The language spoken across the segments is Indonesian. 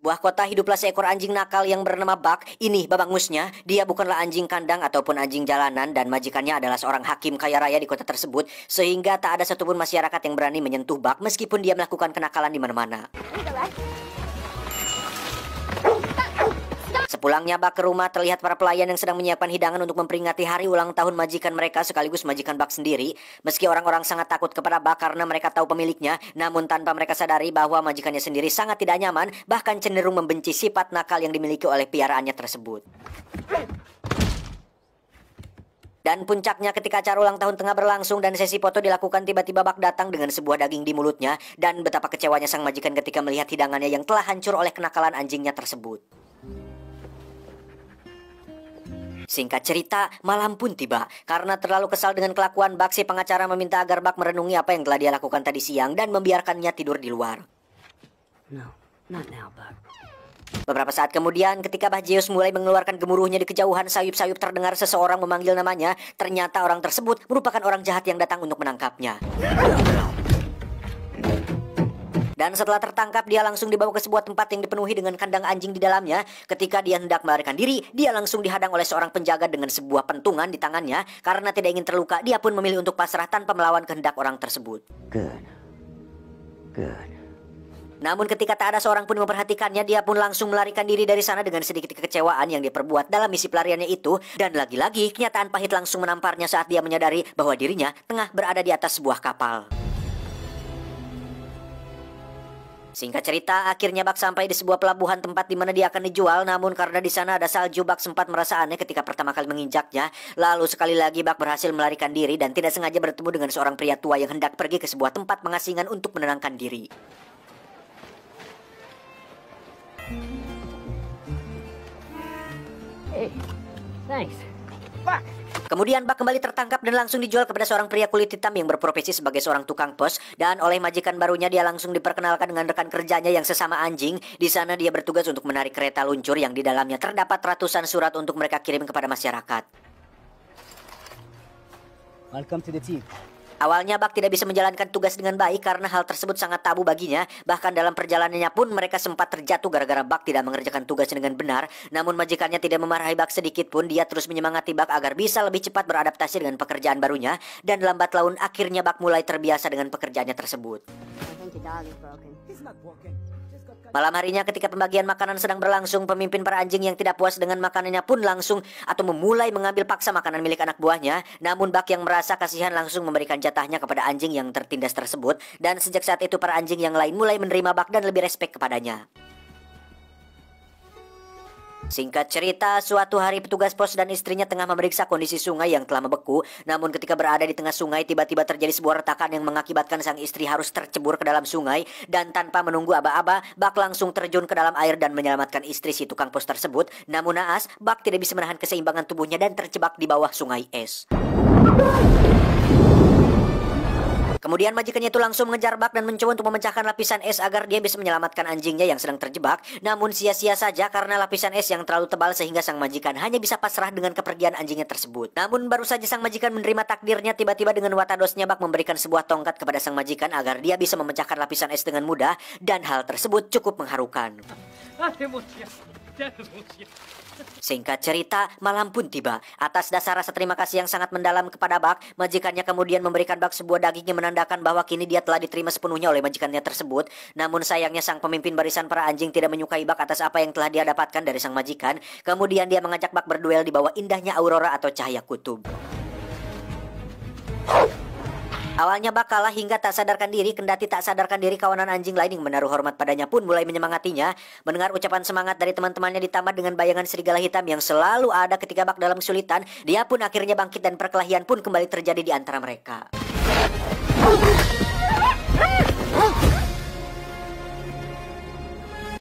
sebuah kota hiduplah seekor anjing nakal yang bernama Buck. Ini babangusnya, dia bukanlah anjing kandang ataupun anjing jalanan dan majikannya adalah seorang hakim kaya raya di kota tersebut, sehingga tak ada satupun masyarakat yang berani menyentuh Buck meskipun dia melakukan kenakalan di mana-mana. Sepulangnya Buck ke rumah, terlihat para pelayan yang sedang menyiapkan hidangan untuk memperingati hari ulang tahun majikan mereka sekaligus majikan Buck sendiri. Meski orang-orang sangat takut kepada Buck karena mereka tahu pemiliknya, namun tanpa mereka sadari bahwa majikannya sendiri sangat tidak nyaman, bahkan cenderung membenci sifat nakal yang dimiliki oleh piaraannya tersebut. Dan puncaknya ketika acara ulang tahun tengah berlangsung dan sesi foto dilakukan, tiba-tiba Buck datang dengan sebuah daging di mulutnya, dan betapa kecewanya sang majikan ketika melihat hidangannya yang telah hancur oleh kenakalan anjingnya tersebut. Singkat cerita, malam pun tiba. Karena terlalu kesal dengan kelakuan Buck, si pengacara meminta agar Buck merenungi apa yang telah dia lakukan tadi siang dan membiarkannya tidur di luar. No, not now, Buck. Beberapa saat kemudian, ketika Zeus mulai mengeluarkan gemuruhnya di kejauhan, sayup-sayup terdengar seseorang memanggil namanya. Ternyata orang tersebut merupakan orang jahat yang datang untuk menangkapnya. Dan setelah tertangkap, dia langsung dibawa ke sebuah tempat yang dipenuhi dengan kandang anjing di dalamnya. Ketika dia hendak melarikan diri, dia langsung dihadang oleh seorang penjaga dengan sebuah pentungan di tangannya. Karena tidak ingin terluka, dia pun memilih untuk pasrah tanpa melawan kehendak orang tersebut. Good. Namun ketika tak ada seorang pun memperhatikannya, dia pun langsung melarikan diri dari sana dengan sedikit kekecewaan yang dia perbuat dalam misi pelariannya itu. Dan lagi-lagi, kenyataan pahit langsung menamparnya saat dia menyadari bahwa dirinya tengah berada di atas sebuah kapal. Singkat cerita, akhirnya Buck sampai di sebuah pelabuhan tempat di mana dia akan dijual. Namun karena di sana ada salju, Buck sempat merasa aneh ketika pertama kali menginjaknya. Lalu sekali lagi Buck berhasil melarikan diri dan tidak sengaja bertemu dengan seorang pria tua yang hendak pergi ke sebuah tempat pengasingan untuk menenangkan diri. Hey, thanks. Buck! Kemudian Buck kembali tertangkap dan langsung dijual kepada seorang pria kulit hitam yang berprofesi sebagai seorang tukang pos. Dan oleh majikan barunya dia langsung diperkenalkan dengan rekan kerjanya yang sesama anjing. Di sana dia bertugas untuk menarik kereta luncur yang di dalamnya terdapat ratusan surat untuk mereka kirim kepada masyarakat. Welcome to the team. Awalnya Buck tidak bisa menjalankan tugas dengan baik karena hal tersebut sangat tabu baginya. Bahkan dalam perjalanannya pun mereka sempat terjatuh gara-gara Buck tidak mengerjakan tugasnya dengan benar. Namun majikannya tidak memarahi Buck sedikit pun. Dia terus menyemangati Buck agar bisa lebih cepat beradaptasi dengan pekerjaan barunya. Dan lambat laun akhirnya Buck mulai terbiasa dengan pekerjaannya tersebut. Malam harinya ketika pembagian makanan sedang berlangsung, pemimpin para anjing yang tidak puas dengan makanannya pun langsung atau memulai mengambil paksa makanan milik anak buahnya. Namun Buck yang merasa kasihan langsung memberikan jatahnya kepada anjing yang tertindas tersebut. Dan sejak saat itu para anjing yang lain mulai menerima Buck dan lebih respek kepadanya. Singkat cerita, suatu hari petugas pos dan istrinya tengah memeriksa kondisi sungai yang telah membeku. Namun ketika berada di tengah sungai, tiba-tiba terjadi sebuah retakan yang mengakibatkan sang istri harus tercebur ke dalam sungai. Dan tanpa menunggu aba-aba, Buck langsung terjun ke dalam air dan menyelamatkan istri si tukang pos tersebut. Namun naas, Buck tidak bisa menahan keseimbangan tubuhnya dan terjebak di bawah sungai es. Kemudian majikannya itu langsung mengejar Buck dan mencoba untuk memecahkan lapisan es agar dia bisa menyelamatkan anjingnya yang sedang terjebak. Namun sia-sia saja karena lapisan es yang terlalu tebal sehingga sang majikan hanya bisa pasrah dengan kepergian anjingnya tersebut. Namun baru saja sang majikan menerima takdirnya, tiba-tiba dengan watadosnya Buck memberikan sebuah tongkat kepada sang majikan agar dia bisa memecahkan lapisan es dengan mudah. Dan hal tersebut cukup mengharukan. Singkat cerita, malam pun tiba. Atas dasar rasa terima kasih yang sangat mendalam kepada Buck, majikannya kemudian memberikan Buck sebuah daging yang menandakan bahwa kini dia telah diterima sepenuhnya oleh majikannya tersebut. Namun sayangnya sang pemimpin barisan para anjing tidak menyukai Buck atas apa yang telah dia dapatkan dari sang majikan. Kemudian dia mengajak Buck berduel di bawah indahnya aurora atau cahaya kutub. Awalnya Buck kalah hingga tak sadarkan diri, kendati tak sadarkan diri kawanan anjing lain yang menaruh hormat padanya pun mulai menyemangatinya. Mendengar ucapan semangat dari teman-temannya ditambah dengan bayangan serigala hitam yang selalu ada ketika Buck dalam kesulitan, dia pun akhirnya bangkit dan perkelahian pun kembali terjadi di antara mereka.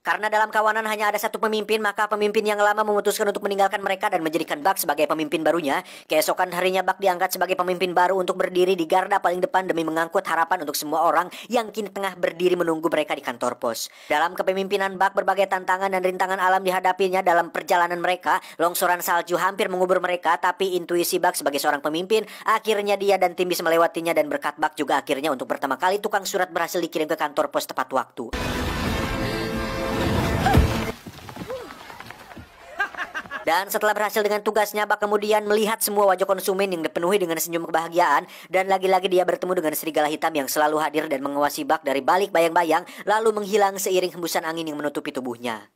Karena dalam kawanan hanya ada satu pemimpin, maka pemimpin yang lama memutuskan untuk meninggalkan mereka dan menjadikan Buck sebagai pemimpin barunya. Keesokan harinya Buck diangkat sebagai pemimpin baru untuk berdiri di garda paling depan demi mengangkut harapan untuk semua orang yang kini tengah berdiri menunggu mereka di kantor pos. Dalam kepemimpinan Buck, berbagai tantangan dan rintangan alam dihadapinya dalam perjalanan mereka. Longsoran salju hampir mengubur mereka, tapi intuisi Buck sebagai seorang pemimpin, akhirnya dia dan tim bisa melewatinya, dan berkat Buck juga akhirnya untuk pertama kali tukang surat berhasil dikirim ke kantor pos tepat waktu. Dan setelah berhasil dengan tugasnya, Buck kemudian melihat semua wajah konsumen yang dipenuhi dengan senyum kebahagiaan. Dan lagi-lagi dia bertemu dengan serigala hitam yang selalu hadir dan mengawasi Buck dari balik bayang-bayang, lalu menghilang seiring hembusan angin yang menutupi tubuhnya.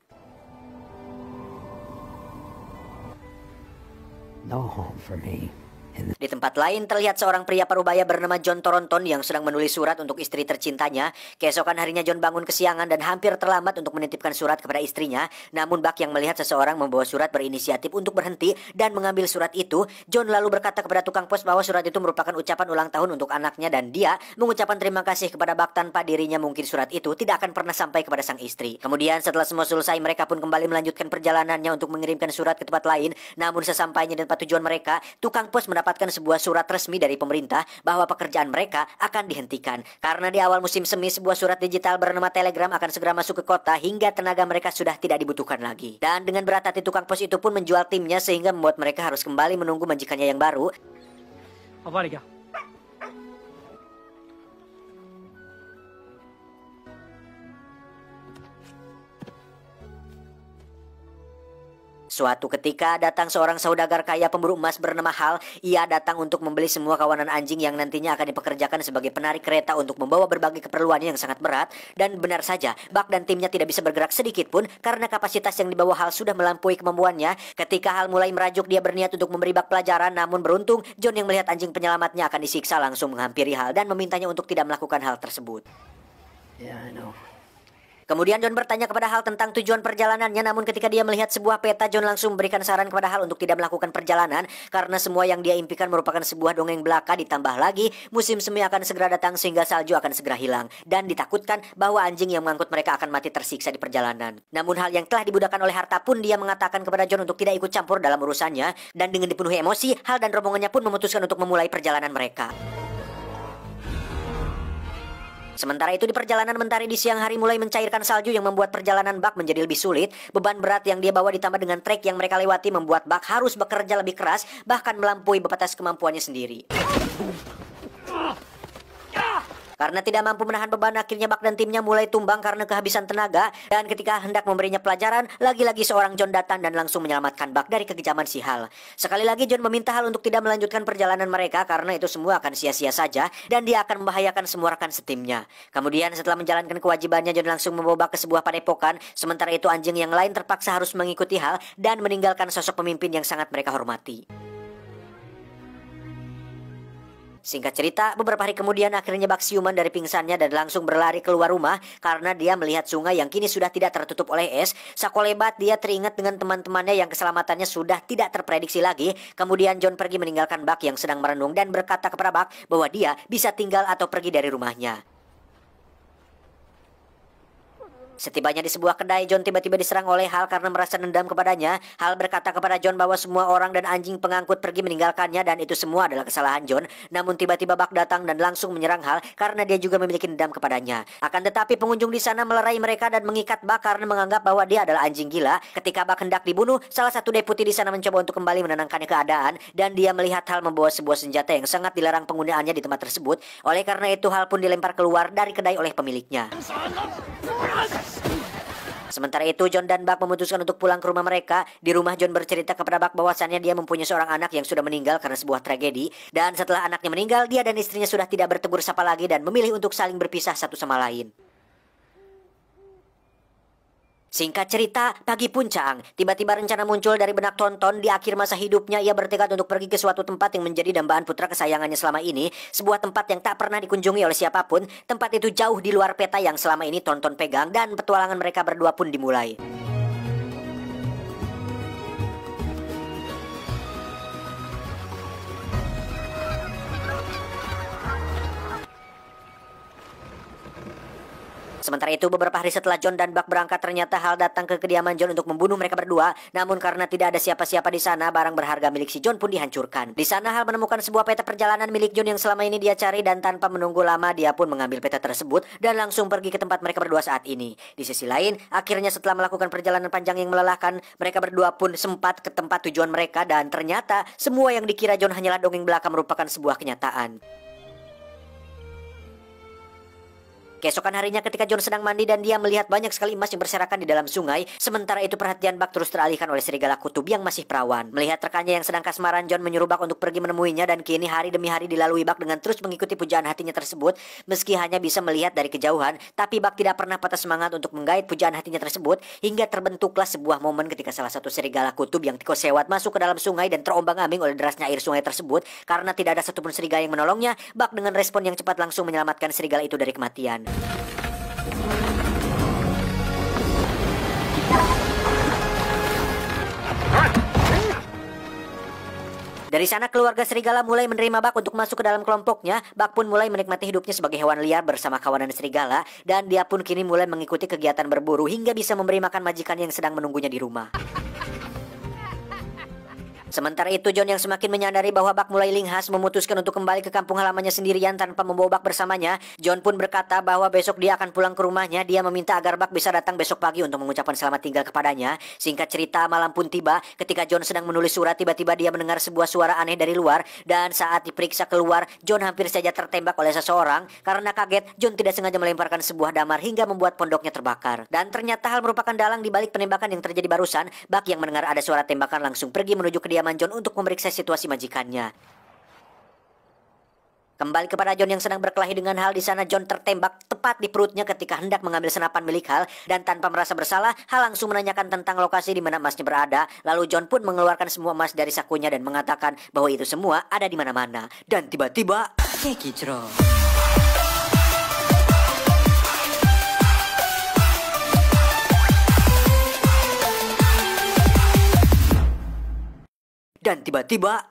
No home for me. Di tempat lain terlihat seorang pria parubaya bernama John Thornton yang sedang menulis surat untuk istri tercintanya. Keesokan harinya John bangun kesiangan dan hampir terlambat untuk menitipkan surat kepada istrinya. Namun Buck yang melihat seseorang membawa surat berinisiatif untuk berhenti dan mengambil surat itu. John lalu berkata kepada tukang pos bahwa surat itu merupakan ucapan ulang tahun untuk anaknya dan dia mengucapkan terima kasih kepada Buck tanpa dirinya mungkin surat itu tidak akan pernah sampai kepada sang istri. Kemudian setelah semua selesai, mereka pun kembali melanjutkan perjalanannya untuk mengirimkan surat ke tempat lain. Namun sesampainya di tempat tujuan mereka, tukang pos mendapatkan sebuah surat resmi dari pemerintah bahwa pekerjaan mereka akan dihentikan. Karena di awal musim semi, sebuah surat digital bernama Telegram akan segera masuk ke kota hingga tenaga mereka sudah tidak dibutuhkan lagi. Dan dengan berat hati tukang pos itu pun menjual timnya sehingga membuat mereka harus kembali menunggu majikannya yang baru. Suatu ketika datang seorang saudagar kaya pemburu emas bernama Hal. Ia datang untuk membeli semua kawanan anjing yang nantinya akan dipekerjakan sebagai penarik kereta untuk membawa berbagai keperluannya yang sangat berat. Dan benar saja, Buck dan timnya tidak bisa bergerak sedikit pun karena kapasitas yang dibawa Hal sudah melampaui kemampuannya. Ketika Hal mulai merajuk, dia berniat untuk memberi Buck pelajaran. Namun beruntung, John yang melihat anjing penyelamatnya akan disiksa langsung menghampiri Hal dan memintanya untuk tidak melakukan hal tersebut. Yeah, I know. Kemudian John bertanya kepada Hal tentang tujuan perjalanannya, namun ketika dia melihat sebuah peta, John langsung memberikan saran kepada Hal untuk tidak melakukan perjalanan karena semua yang dia impikan merupakan sebuah dongeng belaka. Ditambah lagi musim semi akan segera datang sehingga salju akan segera hilang dan ditakutkan bahwa anjing yang mengangkut mereka akan mati tersiksa di perjalanan. Namun Hal yang telah dibudakan oleh harta pun dia mengatakan kepada John untuk tidak ikut campur dalam urusannya, dan dengan dipenuhi emosi, Hal dan rombongannya pun memutuskan untuk memulai perjalanan mereka. Sementara itu di perjalanan mentari di siang hari mulai mencairkan salju yang membuat perjalanan Buck menjadi lebih sulit. Beban berat yang dia bawa ditambah dengan trek yang mereka lewati membuat Buck harus bekerja lebih keras, bahkan melampaui batas kemampuannya sendiri. Karena tidak mampu menahan beban, akhirnya Buck dan timnya mulai tumbang karena kehabisan tenaga. Dan ketika hendak memberinya pelajaran, lagi-lagi seorang John datang dan langsung menyelamatkan Buck dari kekejaman si Hal. Sekali lagi John meminta Hal untuk tidak melanjutkan perjalanan mereka karena itu semua akan sia-sia saja dan dia akan membahayakan semua rekan setimnya. Kemudian setelah menjalankan kewajibannya, John langsung membawa Buck ke sebuah padepokan. Sementara itu anjing yang lain terpaksa harus mengikuti Hal dan meninggalkan sosok pemimpin yang sangat mereka hormati. Singkat cerita, beberapa hari kemudian akhirnya Buck siuman dari pingsannya dan langsung berlari keluar rumah karena dia melihat sungai yang kini sudah tidak tertutup oleh es. Sakolebat dia teringat dengan teman-temannya yang keselamatannya sudah tidak terprediksi lagi. Kemudian John pergi meninggalkan Buck yang sedang merenung dan berkata kepada Buck bahwa dia bisa tinggal atau pergi dari rumahnya. Setibanya di sebuah kedai, John tiba-tiba diserang oleh Hal karena merasa dendam kepadanya. Hal berkata kepada John bahwa semua orang dan anjing pengangkut pergi meninggalkannya dan itu semua adalah kesalahan John. Namun tiba-tiba Buck datang dan langsung menyerang Hal karena dia juga memiliki dendam kepadanya. Akan tetapi pengunjung di sana melerai mereka dan mengikat Buck karena menganggap bahwa dia adalah anjing gila. Ketika Buck hendak dibunuh, salah satu deputi di sana mencoba untuk kembali menenangkan keadaan dan dia melihat Hal membawa sebuah senjata yang sangat dilarang penggunaannya di tempat tersebut. Oleh karena itu Hal pun dilempar keluar dari kedai oleh pemiliknya. Sementara itu John dan Buck memutuskan untuk pulang ke rumah mereka. Di rumah John bercerita kepada Buck bahwasannya dia mempunyai seorang anak yang sudah meninggal karena sebuah tragedi. Dan setelah anaknya meninggal, dia dan istrinya sudah tidak bertegur sapa lagi dan memilih untuk saling berpisah satu sama lain. Singkat cerita, pagi puncak, tiba-tiba rencana muncul dari benak Thornton. Di akhir masa hidupnya, ia bertekad untuk pergi ke suatu tempat yang menjadi dambaan putra kesayangannya selama ini. Sebuah tempat yang tak pernah dikunjungi oleh siapapun. Tempat itu jauh di luar peta yang selama ini Thornton pegang dan petualangan mereka berdua pun dimulai. Sementara itu beberapa hari setelah John dan Buck berangkat, ternyata Hal datang ke kediaman John untuk membunuh mereka berdua. Namun karena tidak ada siapa-siapa di sana, barang berharga milik si John pun dihancurkan. Di sana Hal menemukan sebuah peta perjalanan milik John yang selama ini dia cari dan tanpa menunggu lama dia pun mengambil peta tersebut dan langsung pergi ke tempat mereka berdua saat ini. Di sisi lain, akhirnya setelah melakukan perjalanan panjang yang melelahkan, mereka berdua pun sempat ke tempat tujuan mereka dan ternyata semua yang dikira John hanyalah dongeng belaka merupakan sebuah kenyataan. Keesokan harinya ketika John sedang mandi dan dia melihat banyak sekali emas yang berserakan di dalam sungai, sementara itu perhatian Buck terus teralihkan oleh serigala kutub yang masih perawan. Melihat rekannya yang sedang kasmaran, John menyuruh Buck untuk pergi menemuinya dan kini hari demi hari dilalui Buck dengan terus mengikuti pujaan hatinya tersebut. Meski hanya bisa melihat dari kejauhan, tapi Buck tidak pernah patah semangat untuk menggait pujaan hatinya tersebut hingga terbentuklah sebuah momen ketika salah satu serigala kutub yang tikus sewat masuk ke dalam sungai dan terombang-ambing oleh derasnya air sungai tersebut. Karena tidak ada satupun serigala yang menolongnya, Buck dengan respon yang cepat langsung menyelamatkan serigala itu dari kematian. Dari sana keluarga serigala mulai menerima Buck untuk masuk ke dalam kelompoknya. Buck pun mulai menikmati hidupnya sebagai hewan liar bersama kawanan serigala, dan dia pun kini mulai mengikuti kegiatan berburu hingga bisa memberi makan majikan yang sedang menunggunya di rumah. Sementara itu John yang semakin menyadari bahwa Buck mulai linghas memutuskan untuk kembali ke kampung halamannya sendirian tanpa membawa Buck bersamanya. John pun berkata bahwa besok dia akan pulang ke rumahnya. Dia meminta agar Buck bisa datang besok pagi untuk mengucapkan selamat tinggal kepadanya. Singkat cerita, malam pun tiba. Ketika John sedang menulis surat, tiba-tiba dia mendengar sebuah suara aneh dari luar. Dan saat diperiksa keluar, John hampir saja tertembak oleh seseorang. Karena kaget, John tidak sengaja melemparkan sebuah damar hingga membuat pondoknya terbakar. Dan ternyata hal merupakan dalang di balik penembakan yang terjadi barusan. Buck yang mendengar ada suara tembakan langsung pergi menuju kediaman John untuk memeriksa situasi majikannya. Kembali kepada John yang sedang berkelahi dengan Hal, di sana John tertembak tepat di perutnya ketika hendak mengambil senapan milik Hal, dan tanpa merasa bersalah, Hal langsung menanyakan tentang lokasi di mana emasnya berada. Lalu John pun mengeluarkan semua emas dari sakunya dan mengatakan bahwa itu semua ada di mana-mana. Dan tiba-tiba, kecrot. Dan tiba-tiba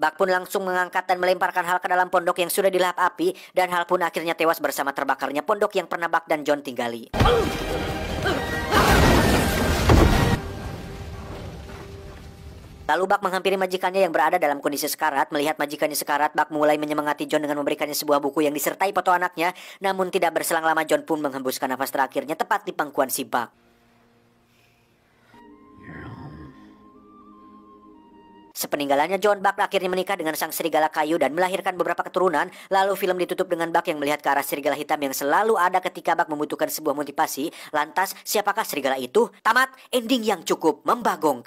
Buck pun langsung mengangkat dan melemparkan Hal ke dalam pondok yang sudah dilahap api, dan Hal pun akhirnya tewas bersama terbakarnya pondok yang pernah Buck dan John tinggali. Lalu Buck menghampiri majikannya yang berada dalam kondisi sekarat. Melihat majikannya sekarat, Buck mulai menyemangati John dengan memberikannya sebuah buku yang disertai foto anaknya. Namun tidak berselang lama John pun menghembuskan nafas terakhirnya tepat di pangkuan si Buck. Sepeninggalannya John, Buck akhirnya menikah dengan sang serigala kayu dan melahirkan beberapa keturunan. Lalu film ditutup dengan Buck yang melihat ke arah serigala hitam yang selalu ada ketika Buck membutuhkan sebuah motivasi. Lantas, siapakah serigala itu? Tamat, ending yang cukup membagongkan.